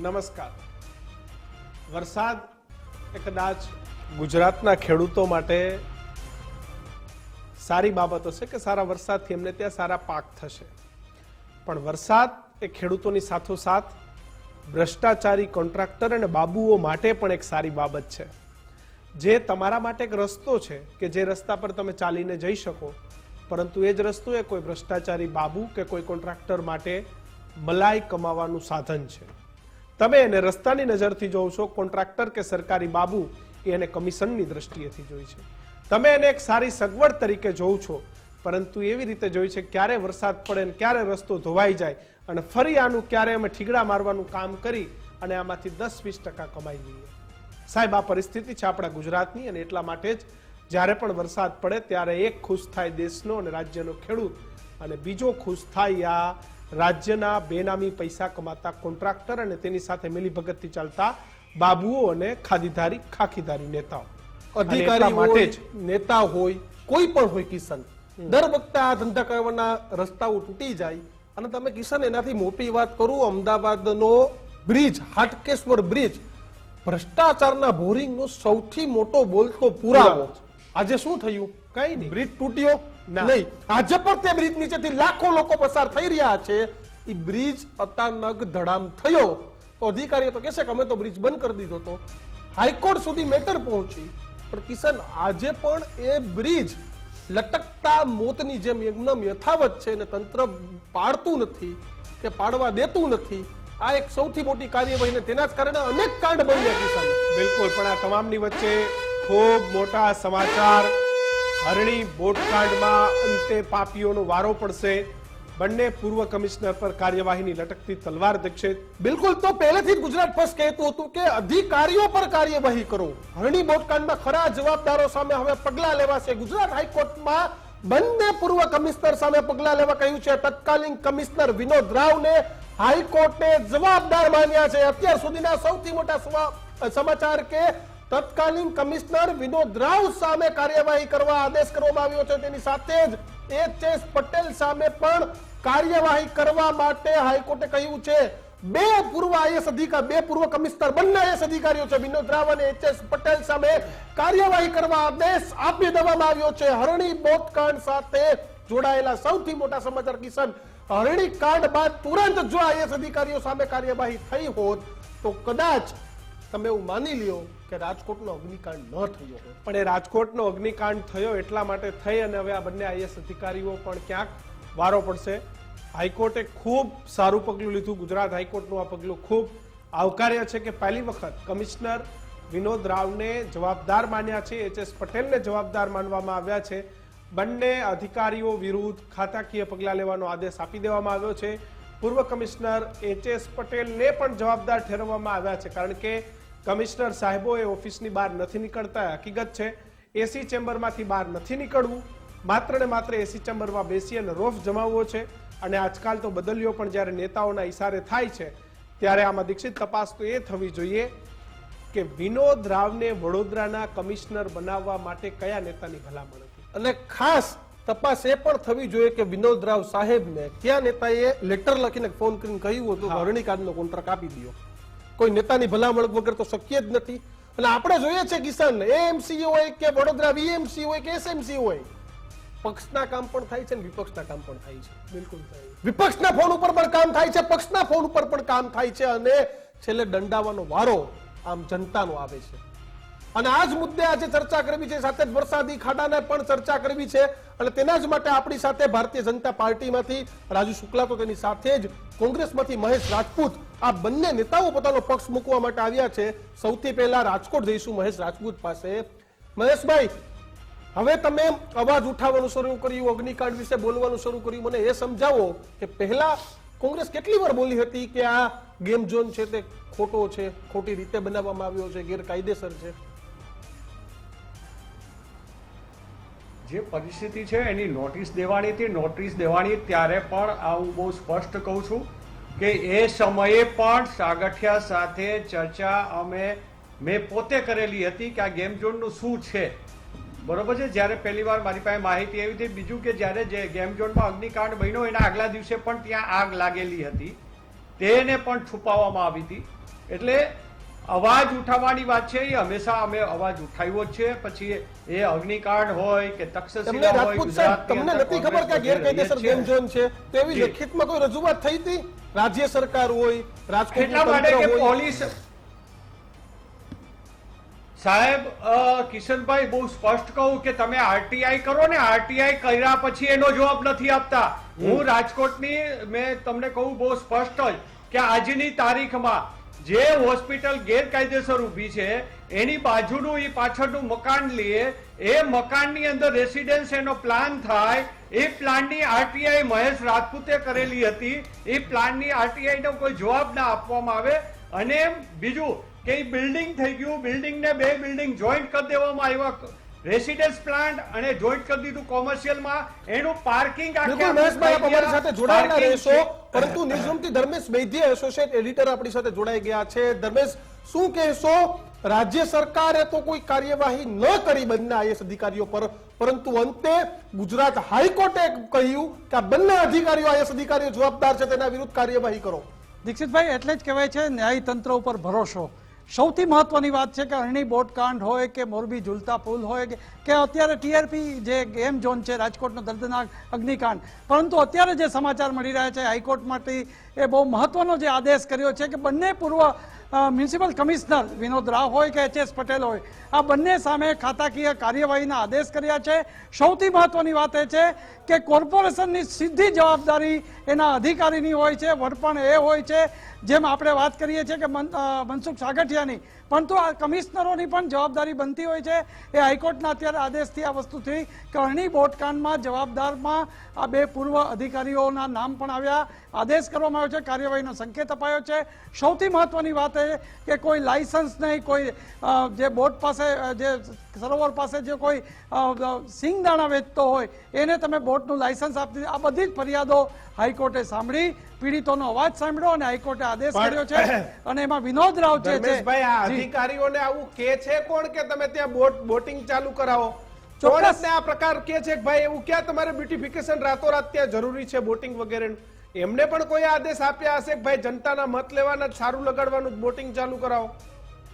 નમસ્કાર. વરસાદ એ કદાચ ગુજરાતના ખેડૂતો માટે સારી બાબત હશે કે સારા વરસાદથી એમને ત્યાં સારા પાક થશે, પણ વરસાદ એ ખેડૂતોની સાથોસાથ ભ્રષ્ટાચારી કોન્ટ્રાક્ટર અને બાબુઓ માટે પણ એક સારી બાબત છે. જે તમારા માટે એક રસ્તો છે કે જે રસ્તા પર તમે ચાલીને જઈ શકો, પરંતુ એ જ રસ્તો એ કોઈ ભ્રષ્ટાચારી બાબુ કે કોઈ કોન્ટ્રાક્ટર માટે મલાઈ કમાવાનું સાધન છે. તમે એને રસ્તાની નજરથી જોવ છો, કોન્ટ્રાક્ટર કે સરકારી બાબુ એને કમિશનની દ્રષ્ટિએથી જોઈ છે. તમે એને એક સારી સગવડ તરીકે જોવ છો, પરંતુ એવી રીતે જોઈ છે ક્યારે વરસાદ પડે ને ક્યારે રસ્તો ધોવાઈ જાય અને ફરી આનું ક્યારે અમે ઠીગડા મારવાનું કામ કરી અને આમાંથી 10-20% કમાઈ લઈએ. સાહેબ, આ પરિસ્થિતિ છે આપણા ગુજરાતની, અને એટલા માટે જ જ્યારે પણ વરસાદ પડે ત્યારે એક ખુશ થાય દેશનો અને રાજ્યનો ખેડૂત, અને બીજો ખુશ થાય આ રાજ્યના બેનામી પૈસા કમાતા કોન્ટ્રાક્ટર અને તેની સાથે મિલીભગતથી ચાલતા બાબુઓ અને ખાખીધારી નેતાઓ. અધિકારી માટે જ નેતા હોય, કોઈ પણ હોય, કિશન દર વખતે આ ધંધા કરવાના રસ્તાઓ તૂટી જાય. અને તમે કિશન એનાથી મોટી વાત કરું, અમદાવાદનો બ્રિજ, હાટકેશ્વર બ્રિજ, ભ્રષ્ટાચારના બોરિંગનો સૌથી મોટો બોલતો પુરાવો. આજે શું થયું? કઈ નહીં, બ્રિજ તૂટ્યો નહીં. આજે પણ તે બ્રિજ નીચેથી લાખો લોકો પસાર થઈ રહ્યા છે. એ બ્રિજ અચાનક ધડામ થયો તો અધિકારીઓ તો કહેશે કે અમે તો બ્રિજ બંધ કરી દીધો હતો. હાઈકોર્ટ સુધી મેટર પહોંચી, પણ કિશન આજે પણ એ બ્રિજ લટકતા મોતની જેમ એકદમ યથાવત છે, અને તંત્ર પાડતું નથી કે પાડવા દેતું નથી. આ એક સૌથી મોટી કાર્યવાહી, તેના જ કારણે અનેક કાંડ બન્યા કિશન. બિલકુલ, પણ આ તમામની વચ્ચે ખૂબ મોટા સમાચાર. હરણી બોટકાંડમાં અંતે પાપીઓનો વારો પડશે. બંને પૂર્વ કમિશનર પર કાર્યવાહીની લટકતી તલવાર દીક્ષિત. બિલકુલ, તો પહેલેથી જ ગુજરાત ફર્સ્ટ કહેતું હતું કે અધિકારીઓ પર કાર્યવાહી કરો. હરણી બોટકાંડમાં ખરા જવાબદારો સામે હવે પગલા લેવાશે. ગુજરાત હાઈકોર્ટમાં બંને પૂર્વ કમિશનર સામે પગલા લેવા કહ્યું છે. તત્કાલીન કમિશનર વિનોદ રાવને હાઈકોર્ટે જવાબદાર માન્યા છે. અત્યાર સુધીના સૌથી મોટા સમાચાર કે તત્કાલીન કમિશનર વિનોદ રાવ સામે કાર્યવાહી કરવા આદેશ કરવામાં આવ્યો છે. તેની સાથે જ એચ.એસ. પટેલ સામે પણ કાર્યવાહી કરવા માટે હાઈકોર્ટે કહ્યું છે. બે પૂર્વ આઈએસ અધિકારી, બે પૂર્વ કમિશનર, બંને આઈએસ અધિકારીઓ છે, વિનોદ રાવ અને એચ.એસ. પટેલ સામે કાર્યવાહી કરવા આદેશ આપી દેવામાં આવ્યો છે. હરણી બોટકાંડ સાથે જોડાયેલા સૌથી મોટા સમાચાર કિશન. હરણી કાંડ બાદ તુરંત જો આઈએસ અધિકારીઓ સામે કાર્યવાહી થઈ હોત તો કદાચ તમે એવું માની લ્યો કે રાજકોટનો અગ્નિકાંડ ન થયો હોય. પણ એ રાજકોટનો અગ્નિકાંડ થયો એટલા માટે થઈ, અને હવે આ બંને આઈએસ અધિકારીઓ પણ ક્યાંક વારો પડશે. હાઈકોર્ટે ખૂબ સારું પગલું લીધું. ગુજરાત હાઈકોર્ટનું આ પગલું ખૂબ આવકાર્ય છે કે પહેલી વખત કમિશનર વિનોદ રાવને જવાબદાર માન્યા છે, એચ.એસ. પટેલને જવાબદાર માનવામાં આવ્યા છે. બંને અધિકારીઓ વિરુદ્ધ ખાતાકીય પગલાં લેવાનો આદેશ આપી દેવામાં આવ્યો છે. પૂર્વ કમિશનર એચ.એસ. પટેલને પણ જવાબદાર ઠેરવવામાં આવ્યા છે, કારણ કે કમિશનર સાહેબો એ ઓફિસની બહાર નથી નીકળતા. હકીકત છે એસી ચેમ્બરમાંથી બહાર નથી નીકળવું, માત્ર ને માત્ર એસી ચેમ્બરમાં બેસી અને રોફ જમાવવો છે. અને આજકાલ તો બદલીઓ પણ જ્યારે નેતાઓના ઈશારે થાય છે ત્યારે આમાં દીક્ષિત તપાસ તો એ થવી જોઈએ કે વિનોદ રાવને વડોદરાના કમિશનર બનાવવા માટે કયા નેતાની ભલામણ હતી, અને ખાસ તપાસ એ પણ થવી જોઈએ કે વિનોદ રાવ સાહેબને કયા નેતાએ લેટર લખીને ફોન કરીને કહ્યું હતું કે હરણીકાંડનો કોન્ટ્રાક્ટ આપી દો. કોઈ નેતાની ભલામણ વગર તો શક્ય જ નથી. અને આપણે જોઈએ છે કિશન, એએમસી હોય કે વડોદરા વીએમસી હોય કે એસએમસી હોય, પક્ષના કામ પણ થાય છે અને વિપક્ષના કામ પણ થાય છે. બિલકુલ વિપક્ષના ફોન ઉપર પણ કામ થાય છે, પક્ષના ફોન ઉપર પણ કામ થાય છે, અને છેલ્લે દંડાવાનો વારો આમ જનતાનો આવે છે. અને આ જ મુદ્દે આજે ચર્ચા કરવી છે. સાથે જ વરસાદી ખાડાને પણ ચર્ચા કરવી છે. અને તેના જ માટે આપણી સાથે ભારતીય જનતા પાર્ટીમાંથી રાજુ શુક્લા, તો તેની સાથે જ કોંગ્રેસમાંથી મહેશ રાજપૂત, આ બંને નેતાઓ પોતાનો પક્ષ મૂકવા માટે આવ્યા છે. સૌથી પહેલા રાજકોટ જઈશું મહેશ રાજપૂત પાસે. મહેશભાઈ, હવે તમે અવાજ ઉઠાવવાનું શરૂ કર્યું, અગ્નિકાંડ વિશે બોલવાનું શરૂ કર્યું. મને એ સમજાવો કે પહેલા કોંગ્રેસ કેટલી વાર બોલી હતી કે આ ગેમ ઝોન છે તે ખોટો છે, ખોટી રીતે બનાવવામાં આવ્યો છે, ગેરકાયદેસર છે? જે પરિસ્થિતિ છે એની નોટિસ દેવાની હતી. નોટિસ દેવાની ત્યારે પણ આ હું બહુ સ્પષ્ટ કહું છું કે એ સમયે પણ સાગઠિયા સાથે ચર્ચા મેં પોતે કરેલી હતી કે આ ગેમ ઝોનનું શું છે. બરોબર છે. જ્યારે પહેલી વાર મારી પાસે માહિતી આવી હતી. બીજું કે જ્યારે જે ગેમ ઝોનમાં અગ્નિકાંડ બન્યો એના આગલા દિવસે પણ ત્યાં આગ લાગેલી હતી, તેને પણ છુપાવવામાં આવી હતી. એટલે અવાજ ઉઠાવવાની વાત છે એ હંમેશા અમે અવાજ ઉઠાવ્યો જ છે. પછી એ અગ્નિકાંડ હોય કે તમને તક્ષશિલા હોય, રાજપૂત સાહેબ ગુજરાતની તમને અંદર નથી ખબર કે આ કોંગ્રેસ ગેરકાયદેસર વધી રહી ગેમ ઝોન છે તો એવી જી. લેખિતમાં કોઈ રજૂઆત થઈ હતી? રાજ્ય સરકાર હોય, રાજકોટનું એટલા માટે કે તંત્ર હોય. પોલીસ સાહેબ કિશનભાઈ બહુ સ્પષ્ટ કહું કે તમે આરટીઆઈ કરો ને, આરટીઆઈ કર્યા પછી એનો જવાબ નથી આપતા. હું રાજકોટની મેં તમને કહું બહુ સ્પષ્ટ જ કે આજની તારીખમાં જે હોસ્પિટલ ગેરકાયદેસર ઊભી છે એની બાજુનું એ પાછળનું મકાન લઈએ, એ મકાનની અંદર રેસિડેન્સ એનો પ્લાન થાય, એ પ્લાનની આરટીઆઈ મહેશ રાજપૂતે કરેલી હતી. એ પ્લાનની આરટીઆઈ નો કોઈ જવાબ ના આપવામાં આવે. અને બીજું કે એ બિલ્ડિંગ થઈ ગયું, બિલ્ડિંગને બે બિલ્ડિંગ જોઈન્ટ કરી દેવામાં આવ્યા, રેસિડેન્સ પ્લાન્ટ અને જોઈન્ટ કરી દીધું કોમર્શિયલમાં. એનું પાર્કિંગ બિલકુલ મહેશભાઈ, આપ અમારી સાથે જોડાયેલા રહેશો, પરંતુ ન્યૂઝરૂમથી ધર્મેશ વૈદ્ય, એસોસિએટ એડિટર આપણી સાથે જોડાઈ ગયા છે. ધર્મેશ, શું કહેશો? રાજ્ય સરકારે તો કોઈ કાર્યવાહી ન કરી બંને આઈએસ અધિકારીઓ પર, પરંતુ અંતે ગુજરાત હાઈકોર્ટે કહ્યું કે આ બંને અધિકારીઓ, આઈએસ અધિકારીઓ જવાબદાર છે, તેના વિરુદ્ધ કાર્યવાહી કરો. દીક્ષિતભાઈ, એટલે જ કહેવાય છે ન્યાયતંત્ર ઉપર ભરોસો. સૌથી મહત્વની વાત છે કે અરણી બોટકાંડ હોય કે મોરબી ઝૂલતા પુલ હોય કે અત્યારે ટીઆરપી જે ગેમ ઝોન છે, રાજકોટનો દર્દનાક અગ્નિકાંડ, પરંતુ અત્યારે જે સમાચાર મળી રહ્યા છે હાઈકોર્ટમાંથી એ બહુ મહત્વનો જે આદેશ કર્યો છે કે બંને પૂર્વ મ્યુનિસિપલ કમિશનર વિનોદ રાવ હોય કે એચ.એસ. પટેલ હોય, આ બંને સામે ખાતાકીય કાર્યવાહીના આદેશ કર્યા છે. સૌથી મહત્વની વાત એ છે કે કોર્પોરેશનની સીધી જવાબદારી એના અધિકારીની હોય છે, વડપણ એ હોય છે, જેમ આપણે વાત કરીએ છીએ કે મનસુખ સાગઠિયાની, પરંતુ આ કમિશનરોની પણ જવાબદારી બનતી હોય છે. એ હાઈકોર્ટના અત્યારે આદેશથી આ વસ્તુથી કે અરણી બોટકાંડમાં જવાબદારમાં આ બે પૂર્વ અધિકારીઓના નામ પણ આવ્યા, આદેશ કરવામાં આવ્યો છે, કાર્યવાહીનો સંકેત અપાયો છે. સૌથી મહત્વની વાત એ કે કોઈ લાયસન્સ નહીં, કોઈ જે બોટ પાસે, જે સરોવર પાસે જે કોઈ સિંગદાણા વેચતો હોય એને તમે બોટનું લાયસન્સ આપી, આ બધી જ ફરિયાદો હાઈકોર્ટે સાંભળી, પીડિતોનો અવાજ સાંભળ્યો અને હાઈકોર્ટે આદેશ કર્યો છે. અને એમાં વિનોદ રાવ જે છે, ધર્મેશભાઈ, આ અધિકારીઓને આવું કે છે કોણ કે તમે ત્યાં બોટિંગ ચાલુ કરાવો? ચોક્કસ આ પ્રકાર કે છે કે ભાઈ એવું ક્યાં તમારે બ્યુટિફિકેશન રાતોરાત ત્યાં જરૂરી છે બોટિંગ વગેરે? એમને પણ કોઈ આદેશ આપ્યા હશે કે ભાઈ જનતાના મત લેવાના, સારું લગાડવાનું, બોટિંગ ચાલુ કરાવો?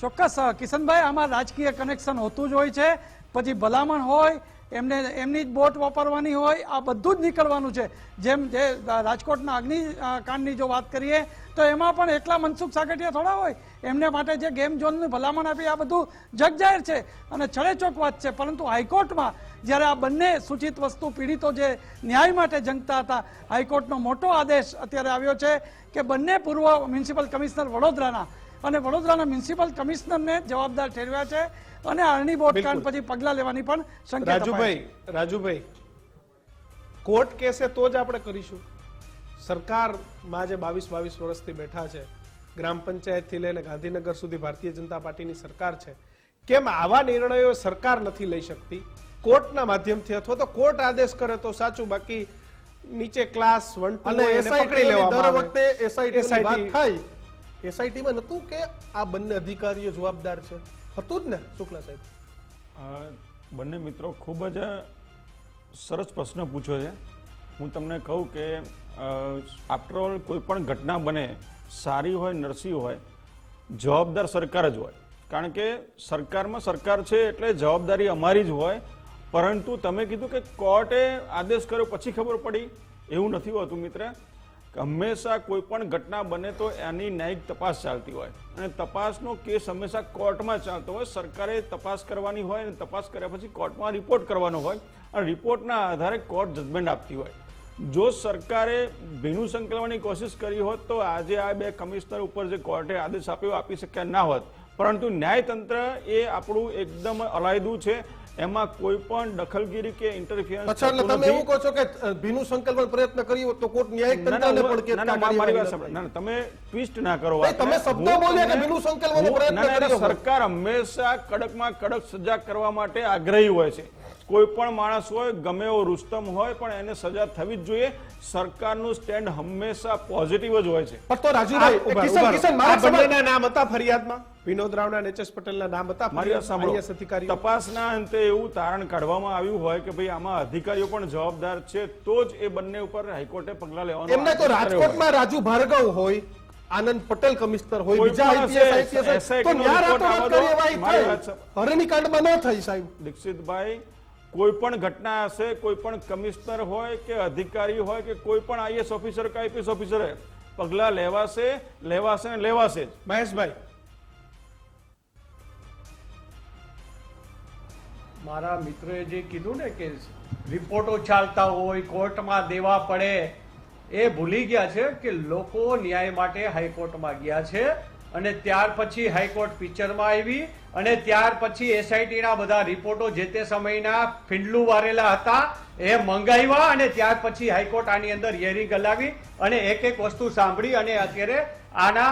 ચોક્કસ કિશનભાઈ, આમાં રાજકીય કનેક્શન હોતું જ હોય છે. પછી ભલામણ હોય, એમની જ બોટ વાપરવાની હોય, આ બધું જ નીકળવાનું છે. જેમ જે રાજકોટના અગ્નિકાંડની જો વાત કરીએ તો એમાં પણ એકલા મનસુખ સાગઠિયા થોડા હોય, એમને માટે જે ગેમ ઝોનની ભલામણ આપી, આ બધું જગજાહેર છે અને છડેચોક વાત છે. પરંતુ હાઈકોર્ટમાં જ્યારે આ બંને સૂચિત વસ્તુ પીડિતો જે ન્યાય માટે જંગતા હતા, હાઈકોર્ટનો મોટો આદેશ અત્યારે આવ્યો છે કે બંને પૂર્વ મ્યુનિસિપલ કમિશનર વડોદરાના અને વડોદરાના મ્યુનિસિપલ કમિશનરને જવાબદાર ઠેરવ્યા છે અને અરણી બોટકાંડ પછી પગલા લેવાની પણ સંકેત રાજુભાઈ, કોર્ટ કેસે તો જ આપણે કરીશું. સરકારમાં જે 22 વર્ષથી બેઠા છે, ગ્રામ પંચાયત થી લઈને ગાંધીનગર સુધી ભારતીય જનતા પાર્ટીની સરકાર છે, કેમ આવા નિર્ણયો સરકાર નથી લઈ શકતી? કોર્ટના માધ્યમથી અથવા તો કોર્ટ આદેશ કરે તો સાચું, બાકી નીચે ક્લાસ 1 2 અને એને પકડી લેવામાં દર આવે. વખતે એસઆઈટી વાત થાય, એસઆઈટીમાં નતું કે આ બંને અધિકારીઓ જવાબદાર છે, હતું જ ને શુક્લા સાહેબ? બંને મિત્રો ખૂબ જ સરસ પ્રશ્ન પૂછ્યો છે. હું તમને કહું કે આફ્ટર ઓલ કોઈ પણ ઘટના બને, સારી હોય નરસી હોય, જવાબદાર સરકાર જ હોય. કારણ કે સરકારમાં સરકાર છે એટલે જવાબદારી અમારી જ હોય. પરંતુ તમે કીધું કે કોર્ટે આદેશ કર્યો પછી ખબર પડી, એવું નથી હોતું મિત્ર. હંમેશા કોઈ પણ ઘટના બને તો એની ન્યાયિક તપાસ ચાલતી હોય અને તપાસનો કેસ હંમેશા કોર્ટમાં ચાલતો હોય. સરકારે તપાસ કરવાની હોય અને તપાસ કર્યા પછી કોર્ટમાં રિપોર્ટ કરવાનો હોય અને રિપોર્ટના આધારે કોર્ટ જજમેન્ટ આપતી હોય. જો સરકારે ભીનું સંકલવાની કોશિશ કરી હોત તો આજે આ બે કમિશનર ઉપર જે કોર્ટે આદેશ આપ્યો આપી શક્યા ના હોત. પરંતુ ન્યાયતંત્ર એ આપણું એકદમ અલાયદું છે, એમાં કોઈ પણ દખલગીરી કે ઇન્ટરફિયરન્સ અચ્છા, એટલે તમે એવું કહો છો કે ભીનું સંકલ્પન પ્રયત્ન કર્યો તો કોર્ટ ન્યાયિક તંત્રને પણ કે મારી વાત સાંભળો. ના, તમે ટ્વિસ્ટ ના કરો. તમે શબ્દો બોલ્યા કે ભીનું સંકલ્પનનો પ્રયત્ન કર્યો. સરકાર હંમેશા કડકમાં કડક સજા કરવા માટે આગ્રહી હોય છે. કોઈ પણ માણસ હોય, ગમે એવો રુસ્તમ હોય, પણ એને સજા થવી જ જોઈએ. સરકારનું સ્ટેન્ડ હંમેશા પોઝિટિવ જ હોય છે. પણ તો રાજુભાઈ, કિશન આ બંનેના નામ હતા ફરિયાદમાં, વિનોદ રાવના અને એચ.એસ. પટેલના નામ હતા મારી તપાસના અંતે એવું તારણ કાઢવામાં આવ્યું હોય કે ભાઈ આમાં અધિકારીઓ પણ જવાબદાર છે, તો જ એ બંને ઉપર હાઈકોર્ટે પગલા લેવાનું. એમને તો રાજકોટમાં રાજુ ભાર્ગવ હોય, આનંદ પટેલ કમિશનર હોય, કોઈ બીજા પણ IPS SIT તો નો ન્યા રિપોર્ટ રાતોરાત આવવા દો. કાર્યવાહી મારી થઈ. વાત સાંભળો. હરણીકાંડમાં ન થઈ સાહેબ. દીક્ષિતભાઈ, કોઈ પણ ઘટના હશે, કોઈ પણ કમિશનર હોય કે અધિકારી હોય કે કોઈ પણ IAS ઓફિસર કે IPS ઓફિસર પગલા લેવાશે ને લેવાશે જ. મહેશભાઈ, મારા મિત્રોએ જે કીધું ને કે રિપોર્ટો ચાલતા હોય, કોર્ટમાં દેવા પડે, એ ભૂલી ગયા છે કે લોકો ન્યાય માટે હાઈકોર્ટમાં ગયા છે અને ત્યાર પછી હાઈકોર્ટ પિક્ચરમાં આવી અને ત્યાર પછી SIT ના બધા રિપોર્ટો જે તે સમયના ફીંડલું વારેલા હતા એ મંગાવ્યા અને ત્યાર પછી હાઈકોર્ટ આની અંદર હિયરિંગ હલાવી અને એક એક વસ્તુ સાંભળી અને અત્યારે આના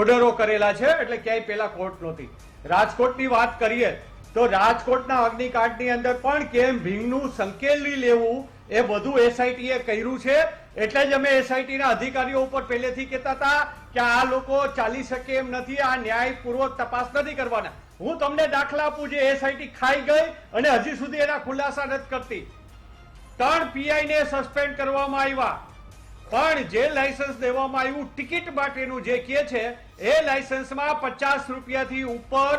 ઓર્ડરો કરેલા છે. એટલે ક્યાંય પેલા કોર્ટ નહોતી. રાજકોટની વાત કરીએ તો રાજકોટના અગ્નિકાંડની અંદર પણ કેમ ભીંગનું સંકેલી લેવું એ બધું SIT એ કર્યું છે. એટલે જ અમે SIT ના અધિકારીઓ ઉપર પહેલેથી કહેતા હતા કે આ લોકો ચાલી શકે એમ નથી, આ ન્યાયપૂર્વક તપાસ નથી કરવાના. હું તમને દાખલા આપું, જે SIT ખાઈ ગઈ અને હજી સુધી એના ખુલાસા નથી કરતી. 3 PI ને સસ્પેન્ડ કરવામાં આવ્યા, પણ જે લાયસન્સ દેવામાં આવ્યું ટિકિટ માટેનું જે કહે છે એ લાયસન્સમાં 50 રૂપિયાથી ઉપર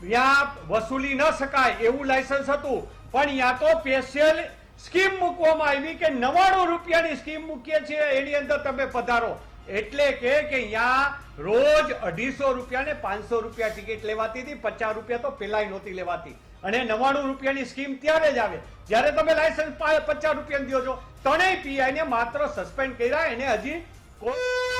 ત્યાં વસૂલી ન શકાય એવું લાયસન્સ હતું. પણ ત્યાં તો સ્પેશિયલ સ્કીમ મૂકવામાં આવી કે 99 રૂપિયાની સ્કીમ મૂકીએ છીએ, એની અંદર તમે પધારો. એટલે કે અહીંયા રોજ 250 રૂપિયા ને 500 રૂપિયા ટિકિટ લેવાતી હતી. 50 રૂપિયા તો પેલા નહોતી લેવાતી અને 99 રૂપિયાની સ્કીમ ત્યારે જ આવે જ્યારે તમે લાયસન્સ 50 રૂપિયા દો છો. 3 PI ને માત્ર સસ્પેન્ડ કર્યા, એને હજી